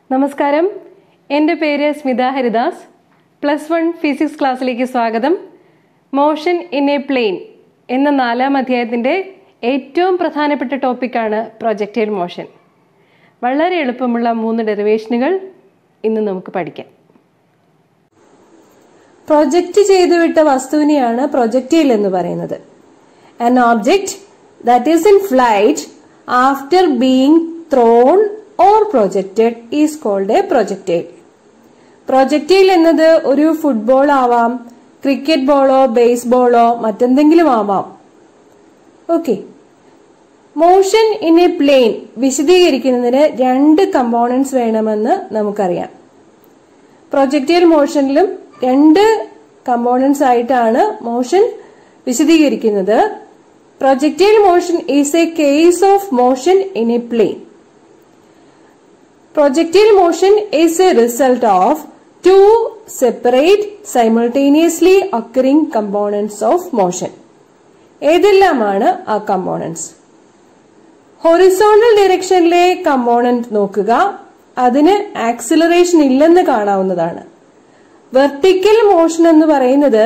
നമസ്കാരം, എൻ്റെ പേര് സ്മിത ഹരിദാസ്. +1 ഫിസിക്സ് ക്ലാസ്സിലേക്ക് സ്വാഗതം. മോഷൻ ഇൻ എ പ്ലെയിൻ എന്ന 4-ാം അധ്യായത്തിൻ്റെ ഏറ്റവും പ്രധാനപ്പെട്ട ടോപ്പിക്കാണ് പ്രൊജക്റ്റൈൽ മോഷൻ. വളരെ എളുപ്പമുള്ള 3 ഡെറിവേഷനുകൾ ഇന്ന് നമുക്ക് പഠിക്കാം. പ്രൊജക്റ്റ് ചെയ്തു വിട്ട വസ്തുവിനെയാണ് പ്രൊജക്റ്റൈൽ എന്ന് പറയുന്നത്. An object that is in flight after being thrown or projected is called a projectile. Projectile എന്നത് ഒരു ഫുട്ബോൾ ആവാം, ക്രിക്കറ്റ് ബോളോ ബേസ്ബോളോ മറ്റെന്തെങ്കിലും ആവാം. Okay, motion in a plane വിശദീകരിക്കുന്നതിന് 2 കമ്പോണൻസ് വേണമെന്ന് നമുക്കറിയാം. പ്രൊജക്റ്റൈൽ മോഷനിലും 2 കമ്പോണൻസ് ആയിട്ടാണ് മോഷൻ വിശദീകരിക്കുന്നത്. Projectile motion is a case of motion in a plane. Projectile motion is a result of 2 separate simultaneously occurring components of motion. ഏതെല്ലാമാണ് ആ components? Horizontal ഡയറക്ഷനിലെ component നോക്കുക, അതിന് acceleration ഇല്ലെന്ന് കാണാവുന്നതാണ്. വെർട്ടിക്കൽ മോഷൻ എന്ന് പറയുന്നത്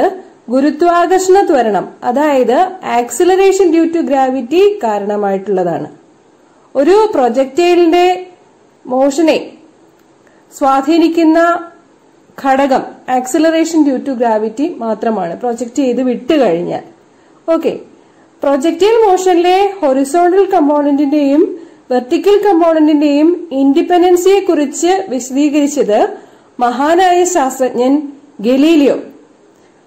ഗുരുത്വാകർഷണ ത്വരണം, അതായത് ആക്സിലറേഷൻ ഡ്യൂ ടു ഗ്രാവിറ്റി കാരണമായിട്ടുള്ളതാണ്. ഒരു പ്രൊജക്റ്റൈലിന്റെ മോഷനെ സ്വാധീനിക്കുന്ന ഘടകം ആക്സിലറേഷൻ ഡ്യൂ ടു ഗ്രാവിറ്റി മാത്രമാണ് പ്രൊജക്റ്റ് ചെയ്ത് വിട്ടു കഴിഞ്ഞാൽ. ഓക്കെ, പ്രൊജക്റ്റൈൽ മോഷനിലെ ഹൊറിസോണ്ടൽ കമ്പോണന്റിന്റെയും വെർട്ടിക്കൽ കമ്പോണന്റിന്റെയും ഇൻഡിപെൻഡൻസിയെ കുറിച്ച് വിശദീകരിച്ചത് മഹാനായ ശാസ്ത്രജ്ഞൻ ഗലീലിയോ.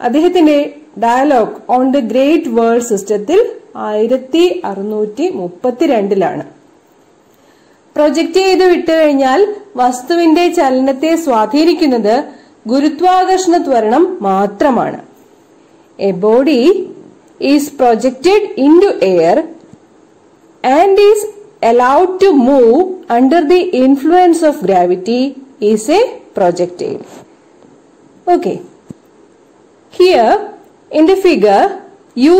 അദ്ദേഹത്തിന്റെ dialogue on the great world സിസ്റ്റത്തിൽ 1632 പ്രൊജക്റ്റ് ചെയ്ത് വിട്ടുകഴിഞ്ഞാൽ വസ്തുവിന്റെ ചലനത്തെ സ്വാധീനിക്കുന്നത് ഗുരുത്വാകർഷണ ത്വരണം മാത്രമാണ്. A body is projected into air and is allowed to move under the influence of gravity is a projectile. Okay, here in the figure, u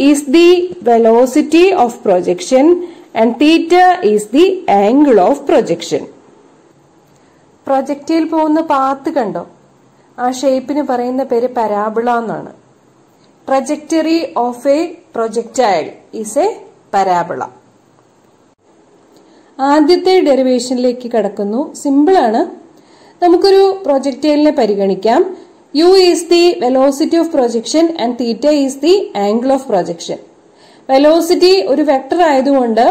is the velocity of projection and theta is the angle of projection. Projectile പോകുന്ന path കണ്ടോ? ആ ഷേപ്പിന് പറയുന്ന പേര് parabola എന്നാണ്. Trajectory of A projectile is A parabola. ആദ്യത്തെ ഡെറിവേഷനിലേക്ക് കടക്കുന്നു. Simple ആണ്. നമുക്കൊരു പ്രൊജക്റ്റൈലിനെ പരിഗണിക്കാം. u is the velocity of projection and theta is the angle of projection. Velocity ഒരു വെക്ടർ ആയതുകൊണ്ട്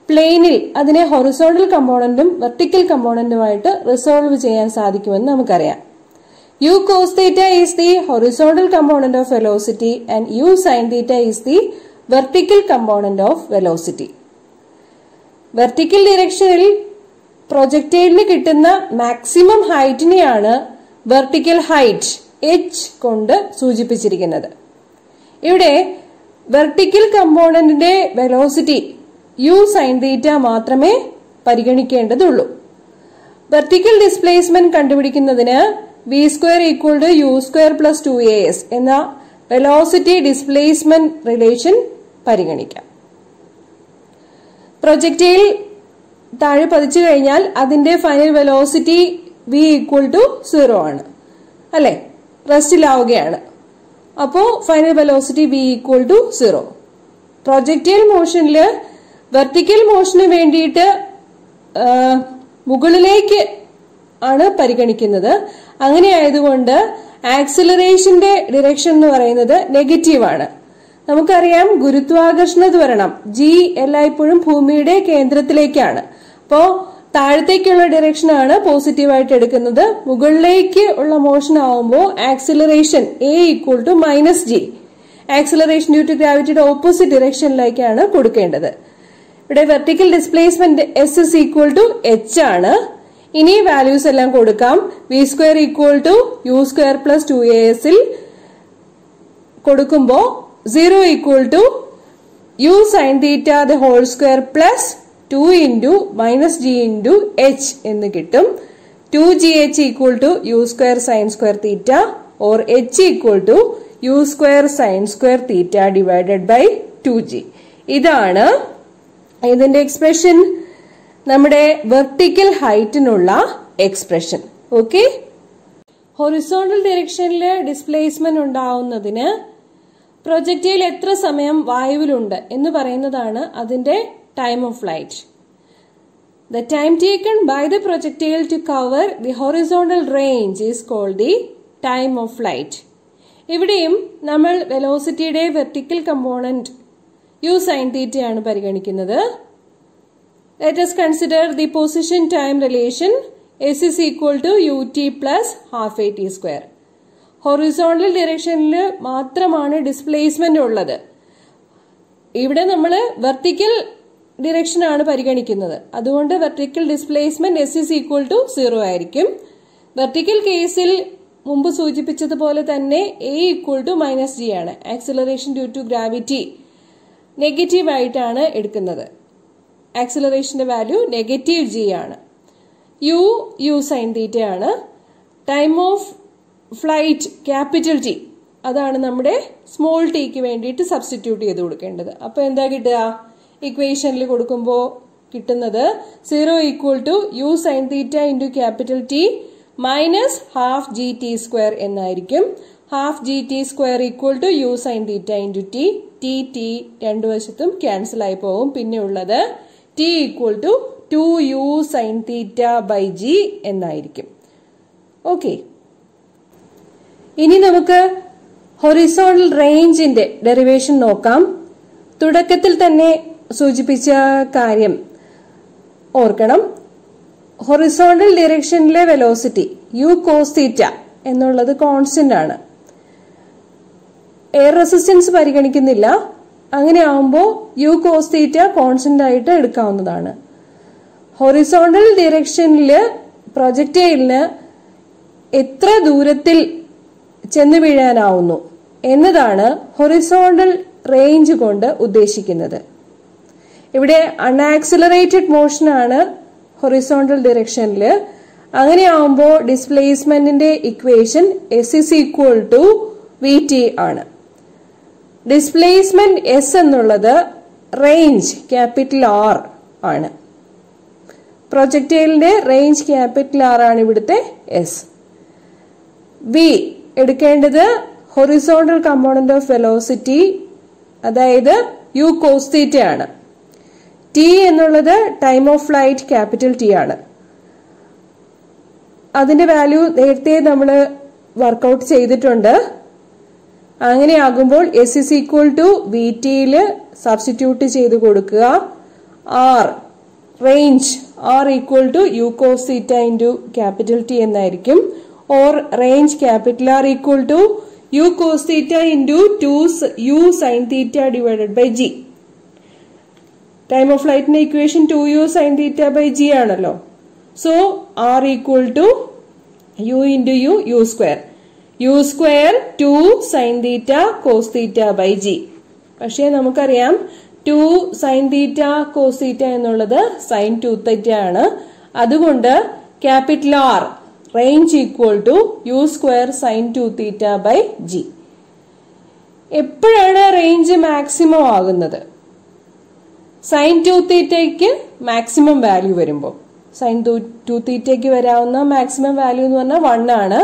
പ്ലെയിനിൽ അതിനെ ഹൊറിസോണ്ടൽ കമ്പോണന്റും വെർട്ടിക്കൽ കമ്പോണന്റുമായിട്ട് റിസോൾവ് ചെയ്യാൻ സാധിക്കുമെന്ന് നമുക്കറിയാം. u cos theta is the horizontal component of velocity and u sin theta is the vertical component of velocity. Vertical ഡയറക്ഷനിൽ പ്രൊജക്റ്റൈലിന് കിട്ടുന്ന maximum ഹൈറ്റിനെയാണ് vertical height h കൊണ്ട് സൂചിപ്പിച്ചിരിക്കുന്നത്. ഇവിടെ വെർട്ടിക്കൽ കമ്പോണന്റിന്റെ വെലോസിറ്റി u sin തീറ്റ മാത്രമേ പരിഗണിക്കേണ്ടതുള്ളൂ. Vertical displacement കണ്ടുപിടിക്കുന്നതിന് v² = u² + 2as എന്ന velocity displacement relation പരിഗണിക്കാം. Projectile താഴെ പതിച്ചു കഴിഞ്ഞാൽ അതിന്റെ ഫൈനൽ വെലോസിറ്റി v = 0 ആണ്, അല്ലെ? റെസ്റ്റിലാവുകയാണ്. അപ്പോ ഫൈനൽ വെലോസിറ്റി v = 0. പ്രൊജക്റ്റൈൽ മോഷനില് വെർട്ടിക്കൽ മോഷന് വേണ്ടിയിട്ട് മുകളിലേക്ക് ആണ് പരിഗണിക്കുന്നത്. അങ്ങനെ ആയതുകൊണ്ട് ആക്സിലറേഷന്റെ ഡിറക്ഷൻ എന്ന് പറയുന്നത് നെഗറ്റീവ് ആണ്. നമുക്കറിയാം ഗുരുത്വാകർഷണ ത്വരണം g എല്ലായ്പ്പോഴും ഭൂമിയുടെ കേന്ദ്രത്തിലേക്കാണ്. അപ്പോ താഴത്തേക്കുള്ള ഡയറക്ഷൻ ആണ് പോസിറ്റീവായിട്ട് എടുക്കുന്നത്. മുകളിലേക്ക് ഉള്ള മോഷൻ ആവുമ്പോൾ acceleration a = -g, acceleration due to ഗ്രാവിറ്റിയുടെ ഓപ്പോസിറ്റ് ഡയറക്ഷനിലേക്കാണ് കൊടുക്കേണ്ടത്. ഇവിടെ വെർട്ടിക്കൽ ഡിസ്പ്ലേസ്മെന്റ് s = h ആണ്. ഇനി വാല്യൂസ് എല്ലാം കൊടുക്കാം. v² = u² + 2as ൽ കൊടുക്കുമ്പോൾ 0 = u sin theta the whole square plus 2 × -g × h എന്ന് കിട്ടും. 2gh = u² sin² theta or h = u² sin² theta divided by 2g. ഇതാണ് ഇതിന്റെ എക്സ്പ്രഷൻ. നമ്മുടെ വെർട്ടിക്കൽ ഹൈറ്റിനുള്ള എക്സ്പ്രഷൻ. ഓക്കെ, ഹൊറിസോണ്ടൽ ഡയറക്ഷനിൽ ഡിസ്പ്ലേസ്മെന്റ് ഉണ്ടാവുന്നതിന് പ്രൊജക്ടൈൽ എത്ര സമയം വായുവിലുണ്ട് എന്ന് പറയുന്നതാണ് അതിന്റെ time of flight. The time taken by the projectile to cover the horizontal range is called the time of flight. ഇവിടെയും നമ്മൾ വെലോസിറ്റിയുടെ vertical component u sin theta ആണ് പരിഗണിക്കുന്നത്. Let us consider the position time relation. S is equal to ut plus half at square. Horizontal ഡയറക്ഷനിൽ മാത്രമാണ് displacement ഉള്ളത്. ഇവിടെ നമ്മൾ വെർട്ടിക്കൽ ഡിറക്ഷൻ ആണ് പരിഗണിക്കുന്നത്. അതുകൊണ്ട് vertical displacement S is equal to 0 ആയിരിക്കും. വെർട്ടിക്കൽ കേസിൽ മുമ്പ് സൂചിപ്പിച്ചതുപോലെ തന്നെ A equal to minus g ആണ്. Acceleration due to gravity negative ആയിട്ടാണ് എടുക്കുന്നത്. ആക്സിലറേഷന്റെ വാല്യൂ നെഗറ്റീവ് g ആണ്. u sin theta ആണ്. Time of flight capital T, അതാണ് നമ്മുടെ സ്മോൾ ടിക്ക് വേണ്ടിയിട്ട് സബ്സ്റ്റിറ്റ്യൂട്ട് ചെയ്ത് കൊടുക്കേണ്ടത്. അപ്പൊ എന്താ കിട്ടുക? ഇക്വേഷനിൽ കൊടുക്കുമ്പോൾ കിട്ടുന്നത് 0 equal to u sin theta into capital T minus half gt square എന്നായിരിക്കും. half gt square equal to u sin theta into t. t രണ്ടു വശത്തും ക്യാൻസൽ ആയി പോകും. പിന്നെ ഉള്ളത് t equal to 2u sin theta by g എന്നായിരിക്കും. Okay, ഇനി നമുക്ക് ഹൊറിസോണ്ടൽ റേഞ്ചിന്റെ ഡെറിവേഷൻ നോക്കാം. തുടക്കത്തിൽ തന്നെ സൂചിപ്പിച്ച കാര്യം ഓർക്കണം. ഹൊറിസോണ്ടൽ ഡയറക്ഷനിലെ വെലോസിറ്റി u cos theta എന്നുള്ളത് കോൺസ്റ്റന്റ് ആണ്. എയർ റെസിസ്റ്റൻസ് പരിഗണിക്കുന്നില്ല. അങ്ങനെ ആവുമ്പോൾ u cos theta കോൺസ്റ്റന്റ് ആയിട്ട് എടുക്കാവുന്നതാണ്. ഹൊറിസോണ്ടൽ ഡയറക്ഷനില് പ്രൊജക്ടൈലിന് എത്ര ദൂരത്തിൽ ചെന്ന് വീഴാനാവുന്നു എന്നതാണ് ഹൊറിസോണ്ടൽ റേഞ്ച് കൊണ്ട് ഉദ്ദേശിക്കുന്നത്. ഇവിടെ അൺആക്സിലറേറ്റഡ് മോഷൻ ആണ് ഹൊറിസോണ്ടൽ ഡയറക്ഷനിൽ. അങ്ങനെ ആവുമ്പോൾ ഡിസ്പ്ലേസ്മെന്റിന്റെ equation S is equal to vt ആണ്. ഡിസ്പ്ലേസ്മെന്റ് S എന്നുള്ളത് റേഞ്ച് ക്യാപിറ്റൽ R ആണ്. പ്രൊജക്ടൈലിന്റെ റേഞ്ച് ക്യാപിറ്റൽ R ആണ് ഇവിടുത്തെ S. v എടുക്കേണ്ടത് ഹൊറിസോണ്ടൽ കമ്പോണന്റ് ഓഫ് വെലോസിറ്റി, അതായത് u cos theta ആണ്. t എന്നുള്ളത് time of flight capital T ആണ്. അതിന്റെ വാല്യൂ നേരത്തെ നമ്മൾ വർക്ക്ഔട്ട് ചെയ്തിട്ടുണ്ട്. അങ്ങനെയാകുമ്പോൾ S is equal to vtയിൽ സബ്സ്റ്റിറ്റ്യൂട്ട് ചെയ്ത് കൊടുക്കുക. r range r equal to u cos theta into capital T എന്നായിരിക്കും. or range capital R equal to u cos theta into 2u sin theta divided by g. Time of flight in equation 2u sin theta by g ആണല്ലോ. So R equal to u into u square. u square 2 sin theta cos theta by g. പക്ഷേ നമുക്കറിയാം 2 sin theta cos theta എന്നുള്ളത് sin 2 theta ആണ്. അതുകൊണ്ട് capital R range equal to u square sin 2 theta by g. എപ്പോഴാണ് range maximum ആകുന്നത്? Sign 2 തീറ്റയ്ക്ക് maximum value വരുമ്പോൾ. Sign 2 തീറ്റയ്ക്ക് വരാവുന്ന maximum value എന്ന് പറഞ്ഞാൽ 1 ആണ്.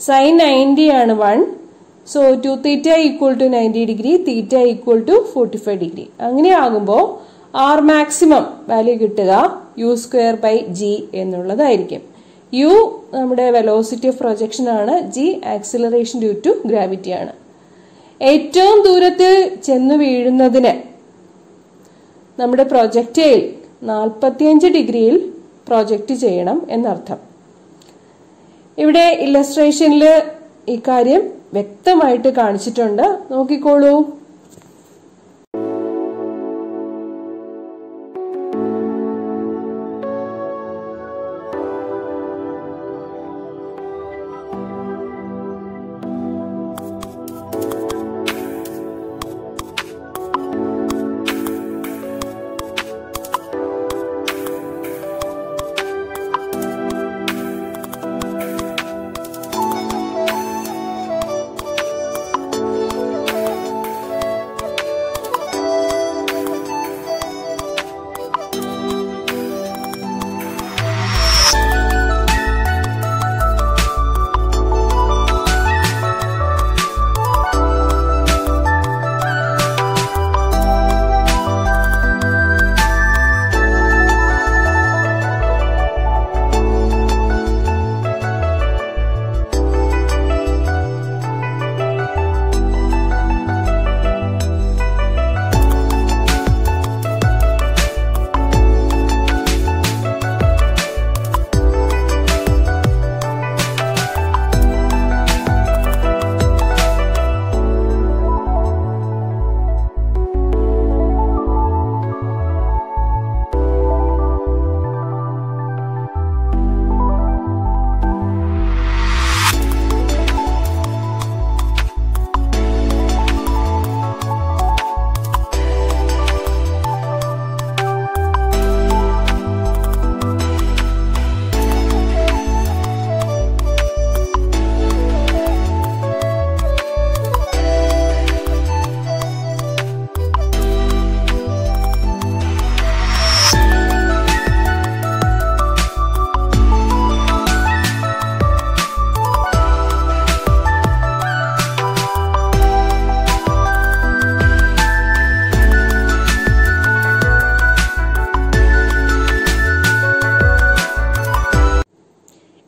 സൈൻ 90 ആണ് 1. So 2 theta equal to 90 degree, theta equal to 45 degree. അങ്ങനെ ആകുമ്പോൾ ആർ മാക്സിമം വാല്യൂ കിട്ടുക u സ്ക്വയർ ബൈ ജി എന്നുള്ളതായിരിക്കും. u നമ്മുടെ വെലോസിറ്റി ഓഫ് പ്രൊജക്ഷൻ ആണ്, g acceleration due to gravity ആണ്. ഏറ്റവും ദൂരത്തിൽ ചെന്ന് വീഴുന്നതിന് നമ്മുടെ പ്രൊജക്ടൈൽ 45 ഡിഗ്രിയിൽ പ്രൊജക്റ്റ് ചെയ്യണം എന്നർത്ഥം. ഇവിടെ ഇല്ലസ്ട്രേഷനിൽ ഇക്കാര്യം വ്യക്തമായിട്ട് കാണിച്ചിട്ടുണ്ട്, നോക്കിക്കോളൂ.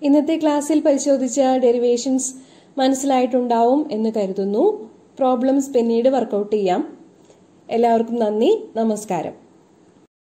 ഇന്നത്തെ ക്ലാസ്സിൽ പരിശോധിച്ച ഡെറിവേഷൻസ് മനസ്സിലായിട്ടുണ്ടാവും എന്ന് കരുതുന്നു. പ്രോബ്ലംസ് പിന്നീട് വർക്കൗട്ട് ചെയ്യാം. എല്ലാവർക്കും നന്ദി, നമസ്കാരം.